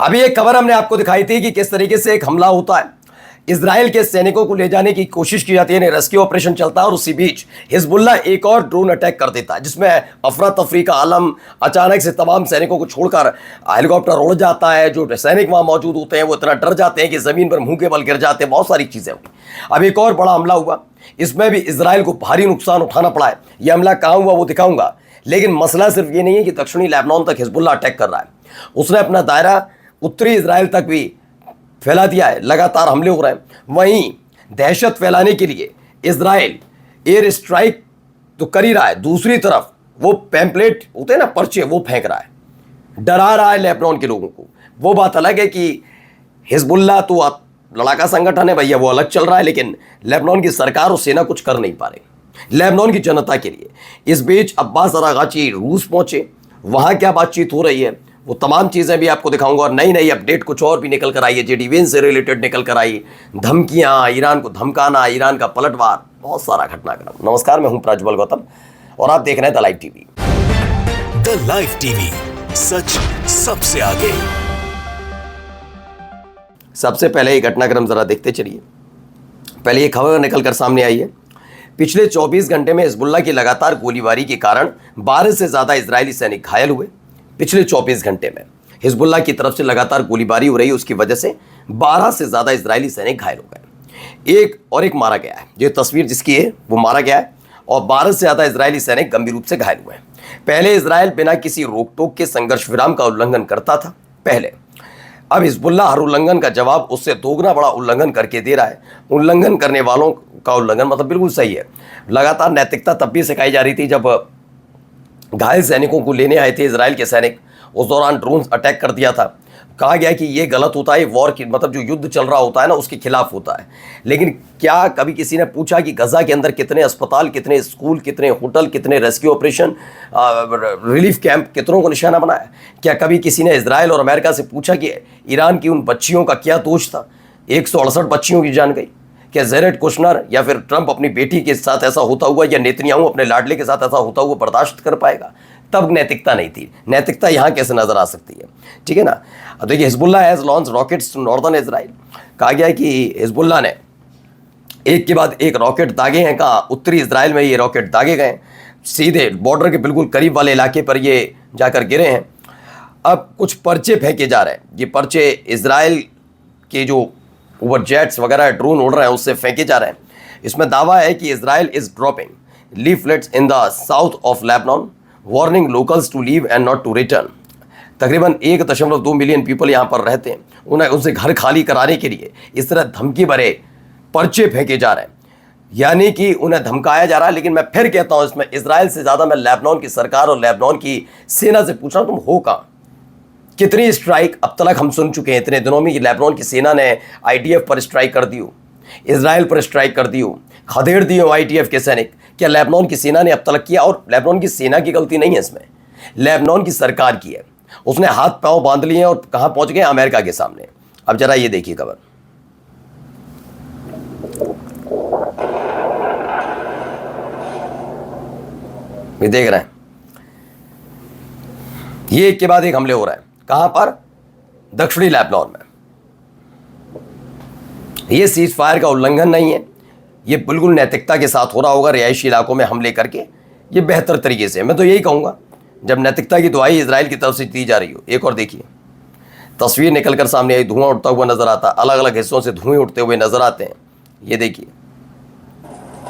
अभी एक खबर हमने आपको दिखाई थी कि किस तरीके से एक हमला होता है, इजराइल के सैनिकों को ले जाने की कोशिश की जाती है, रेस्क्यू ऑपरेशन चलता है और उसी बीच हिजबुल्लाह एक और ड्रोन अटैक कर देता है जिसमें अफरा तफरी का आलम। अचानक से तमाम सैनिकों को छोड़कर हेलीकॉप्टर उड़ जाता है। जो सैनिक वहां मौजूद होते हैं वो इतना डर जाते हैं कि जमीन पर मुंह के बल गिर जाते हैं। बहुत सारी चीजें हुई। अब एक और बड़ा हमला हुआ, इसमें भी इसराइल को भारी नुकसान उठाना पड़ा है। यह हमला कहाँ हुआ वो दिखाऊंगा, लेकिन मसला सिर्फ ये नहीं है कि दक्षिणी लेबनान तक हिजबुल्लाह अटैक कर रहा है, उसने अपना दायरा उत्तरी इजराइल तक भी फैला दिया है। लगातार हमले हो रहे हैं। वहीं दहशत फैलाने के लिए इजराइल एयर स्ट्राइक तो कर ही रहा है, दूसरी तरफ वो पैम्पलेट होते हैं ना, पर्चे, वो फेंक रहा है, डरा रहा है लेबनान के लोगों को। वो बात अलग है कि हिजबुल्लाह तो लड़ाका संगठन है भैया, वो अलग चल रहा है, लेकिन लेबनान की सरकार और सेना कुछ कर नहीं पा रही लेबनान की जनता के लिए। इस बीच अब्बास अरागाची रूस पहुंचे, वहां क्या बातचीत हो रही है वो तमाम चीज़ें भी आपको दिखाऊंगा। और नई नई अपडेट कुछ और भी निकल कर आई है, जेडी वेंस से रिलेटेड निकल कर आई, धमकियां, ईरान को धमकाना, ईरान का पलटवार, बहुत सारा घटनाक्रम। नमस्कार, मैं हूं प्रज्वल गौतम और आप देख रहे हैं the live TV. The live TV, सच सबसे आगे। सबसे पहले ये घटनाक्रम जरा देखते चलिए। पहले ये खबर निकल कर सामने आई है, पिछले 24 घंटे में हिजबुल्लाह की लगातार गोलीबारी के कारण 12 से ज्यादा इजरायली सैनिक घायल हुए। पिछले 24 घंटे में हिजबुल्लाह की तरफ से लगातार गोलीबारी हो रही है, उसकी वजह से 12 से ज़्यादा इजरायली सैनिक घायल हो गए। एक मारा गया है, ये तस्वीर जिसकी है वो मारा गया है, और 12 से ज़्यादा इजरायली सैनिक गंभीर रूप से घायल हुए हैं। पहले इजराइल बिना किसी रोक टोक के संघर्ष विराम का उल्लंघन करता था पहले, अब हिजबुल्लाह हर उल्लंघन का जवाब उससे दोगुना बड़ा उल्लंघन करके दे रहा है। उल्लंघन करने वालों का उल्लंघन मतलब बिल्कुल सही है। लगातार नैतिकता तब भी सिखाई जा रही थी जब घायल सैनिकों को लेने आए थे इजराइल के सैनिक, उस दौरान ड्रोन अटैक कर दिया था। कहा गया कि ये गलत होता है, वॉर की मतलब जो युद्ध चल रहा होता है ना उसके खिलाफ होता है। लेकिन क्या कभी किसी ने पूछा कि गजा के अंदर कितने अस्पताल, कितने स्कूल, कितने होटल, कितने रेस्क्यू ऑपरेशन, रिलीफ कैंप कितनों को निशाना बनाया? क्या कभी किसी ने इजराइल और अमेरिका से पूछा कि ईरान की उन बच्चियों का क्या दोष था? 168 बच्चियों की जान गई। क्या जेरेड कुशनर या फिर ट्रंप अपनी बेटी के साथ ऐसा होता हुआ, या नेतन्याहू अपने लाडले के साथ ऐसा होता हुआ बर्दाश्त कर पाएगा? तब नैतिकता नहीं थी। नैतिकता यहाँ कैसे नजर आ सकती है? ठीक है ना। अब देखिए, Hezbollah has launch rockets to northern Israel. कहा गया है कि हिजबुल्लाह ने एक के बाद एक रॉकेट दागे हैं। कहा उत्तरी इजराइल में ये रॉकेट दागे गए, सीधे बॉर्डर के बिल्कुल करीब वाले इलाके पर ये जाकर गिरे हैं। अब कुछ पर्चे फेंके जा रहे हैं, ये पर्चे इजराइल के जो ऊपर जेट्स वगैरह ड्रोन उड़ रहे हैं उससे फेंके जा रहे हैं। इसमें दावा है कि Israel is dropping leaflets in the south of Lebanon warning locals to leave and not to return. तकरीबन 1.2 मिलियन पीपल यहाँ पर रहते हैं, उन्हें उनसे घर खाली कराने के लिए इस तरह धमकी भरे पर्चे फेंके जा रहे हैं, यानी कि उन्हें धमकाया जा रहा है। लेकिन मैं फिर कहता हूँ, इसमें इजराइल से ज़्यादा मैं लेबनान की सरकार और लेबनान की सेना से पूछ रहा हूँ, तुम हो कहाँ? कितनी स्ट्राइक अब तक हम सुन चुके हैं इतने दिनों में कि लेबनान की सेना ने आईडीएफ पर स्ट्राइक कर दी हो, इजराइल पर स्ट्राइक कर दी हो, खदेड़ दिए हो आईडीएफ के सैनिक। क्या लेबनान की सेना ने अब तक किया? और लेबनान की सेना की गलती नहीं है इसमें, लेबनान की सरकार की है। उसने हाथ पांव बांध लिए और कहां पहुंच गए? अमेरिका के सामने। अब जरा ये देखिए खबर, ये देख रहे हैं, ये एक के बाद एक हमले हो रहे हैं। कहां पर? दक्षिणी लेबनान में। ये सीज फायर का उल्लंघन नहीं है, ये बिल्कुल नैतिकता के साथ हो रहा होगा रिहायशी इलाकों में हमले करके। ये बेहतर तरीके से, मैं तो यही कहूँगा, जब नैतिकता की दुआई इजराइल की तरफ से दी जा रही हो। एक और देखिए, तस्वीर निकल कर सामने आई, धुआं उठता हुआ नजर आता, अलग अलग हिस्सों से धुएं उठते हुए नजर आते हैं। ये देखिए,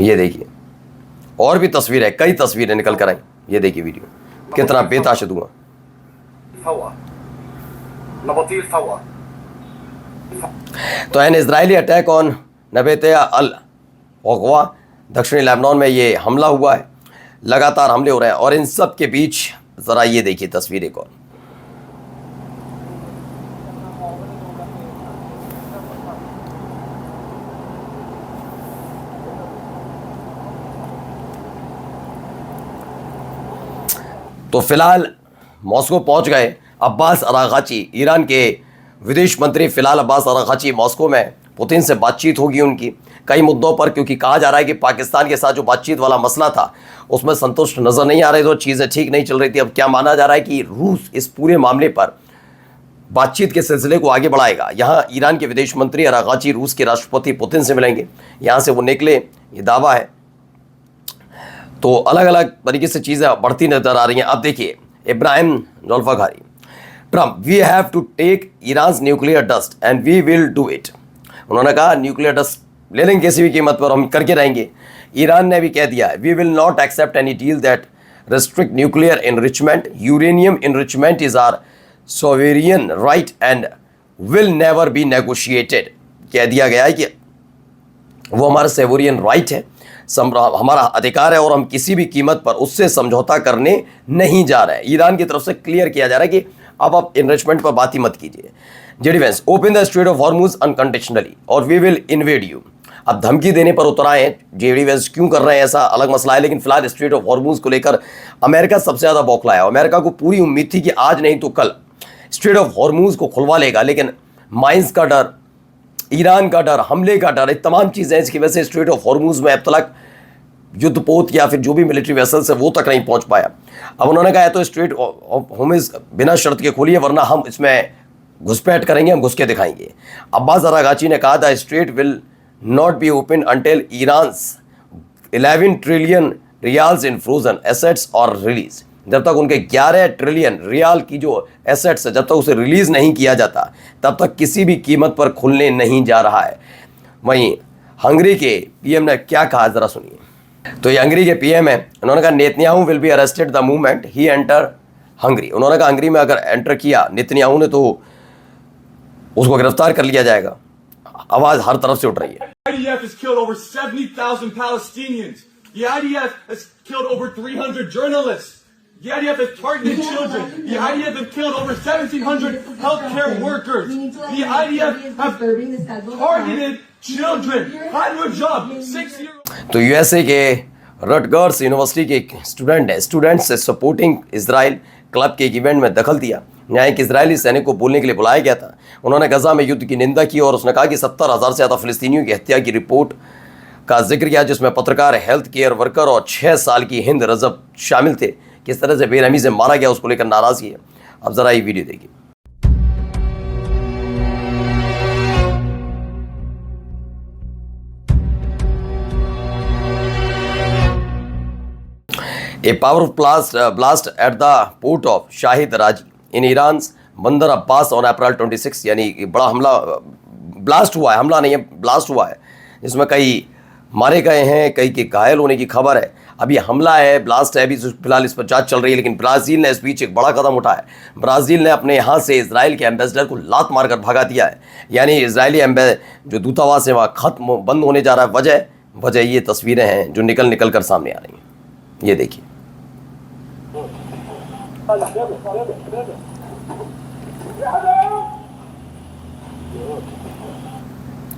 ये देखिए, और भी तस्वीर है, कई तस्वीरें निकल कर आई। ये देखिए वीडियो, कितना बेताश धुआं। तो एन इजरायली अटैक ऑन नबेतिया अल ओगवा, दक्षिणी लेबनान में ये हमला हुआ है। लगातार हमले हो रहे हैं और इन सब के बीच जरा ये देखिए तस्वीर एक और। तो फिलहाल मॉस्को पहुंच गए अब्बास अराग़ची, ईरान के विदेश मंत्री। फिलहाल अब्बास अराग़ची मॉस्को में, पुतिन से बातचीत होगी उनकी कई मुद्दों पर, क्योंकि कहा जा रहा है कि पाकिस्तान के साथ जो बातचीत वाला मसला था उसमें संतुष्ट नज़र नहीं आ रहे थे, चीज़ें ठीक नहीं चल रही थी। अब क्या माना जा रहा है कि रूस इस पूरे मामले पर बातचीत के सिलसिले को आगे बढ़ाएगा। यहाँ ईरान के विदेश मंत्री अराग़ची रूस के राष्ट्रपति पुतिन से मिलेंगे, यहाँ से वो निकले, ये दावा है। तो अलग अलग तरीके से चीज़ें बढ़ती नजर आ रही हैं। अब देखिए Ebrahim Zolfaghari, Trump, we have to take Iran nuclear dust and we will do it. उन्होंने कहा न्यूक्लियर डस्ट ले लेंगे किसी भी कीमत पर, हम करके रहेंगे। ईरान ने भी कह दिया है, we will not accept any deal that restrict nuclear enrichment, uranium enrichment is our sovereign right and will never be negotiated. कह दिया गया है कि वो हमारा सोवेरियन राइट है, हमारा अधिकार है और हम किसी भी कीमत पर उससे समझौता करने नहीं जा रहे हैं। ईरान की तरफ से क्लियर किया जा रहा है कि अब आप इनरिचमेंट पर बात ही मत कीजिए। JD Vance, open the straight of Hormuz unconditionally और वी विल इन्वेड यू। अब धमकी देने पर उतर आए हैं जेडी वेंस, क्यों कर रहे हैं ऐसा अलग मसला है, लेकिन फिलहाल स्ट्रेट ऑफ हॉर्मुज को लेकर अमेरिका सबसे ज़्यादा बौखलाया है। अमेरिका को पूरी उम्मीद थी कि आज नहीं तो कल स्ट्रेट ऑफ हॉर्मुज को खुलवा लेगा, लेकिन माइंस का डर, ईरान का डर, हमले का डर, ये तमाम चीज़ें इसकी वजह से स्ट्रेट ऑफ हॉर्मुज में अब तक युद्धपोत या फिर जो भी मिलिट्री वेसल्स है वो तक नहीं पहुंच पाया। अब उन्होंने कहा है तो स्ट्रेट ऑफ हॉर्मुज बिना शर्त के खोलिए, वरना हम इसमें घुसपैठ करेंगे, हम घुस के दिखाएंगे। अब्बास अराग़ची ने कहा the straight will not be open until Iran's 11 trillion riyals in frozen assets और रिलीज। जब तक उनके 11 ट्रिलियन रियाल की जो एसेट्स है, जब तक उसे रिलीज़ नहीं किया जाता, तब तक किसी भी कीमत पर खुलने नहीं जा रहा है। वहीं हंगरी के पीएम ने क्या कहा, ज़रा सुनिए। तो ये हंगरी के पीएम है, उन्होंने कहा Netanyahu will be arrested the movement he enter Hungary. उन्होंने कहा हंगरी में अगर एंटर किया नेतन्याहू ने तो उसको गिरफ्तार कर लिया जाएगा। आवाज़ हर तरफ से उठ रही है। IDF has killed over 70,000 Palestinians. The IDF has killed over 300 journalists. The IDF has targeted children. The IDF has killed over 1,700 healthcare workers. The IDF have targeted children. Hide job, 6-year-old. तो USA के Rutgers university के एक student है, students से supporting Israel club के एक event में दखल दिया। यहाँ एक इजरायली सैनिक को बोलने के लिए बुलाया गया था। उन्होंने गजा में युद्ध की निंदा की और उसने कहा कि 70,000 से ज़्यादा फिलिस्तीनियों की हत्या की रिपोर्ट का जिक्र किया, जिसमें पत्रकार, हेल्थ केयर वर्कर और 6 साल की हिंद रजब शामिल थे। किस तरह से बेरहमी से मारा गया उसको लेकर नाराज़गी है। अब ज़रा ये वीडियो देखिए। A powerful blast at the port of Shahid Raji in Iran's बंदर अब्बास on April 26, यानी बड़ा हमला ब्लास्ट हुआ है, हमला नहीं है ब्लास्ट हुआ है, जिसमें कई मारे गए हैं, कई के घायल होने की खबर है। अभी हमला है, ब्लास्ट है, अभी फिलहाल इस पर जांच चल रही है। लेकिन ब्राज़ील ने इस बीच एक बड़ा कदम उठाया है। ब्राज़ील ने अपने यहाँ से इजराइल के एम्बेसडर को लात मारकर भगा दिया है, यानी इजरायली जो दूतावास है वहाँ खत्म बंद होने जा रहा है। वजह ये तस्वीरें हैं जो निकल कर सामने आ रही हैं, ये देखिए।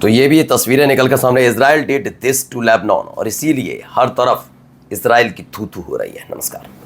तो ये भी तस्वीरें निकल कर सामने, Israel did this to Lebanon, और इसीलिए हर तरफ इजराइल की थू थू हो रही है। नमस्कार।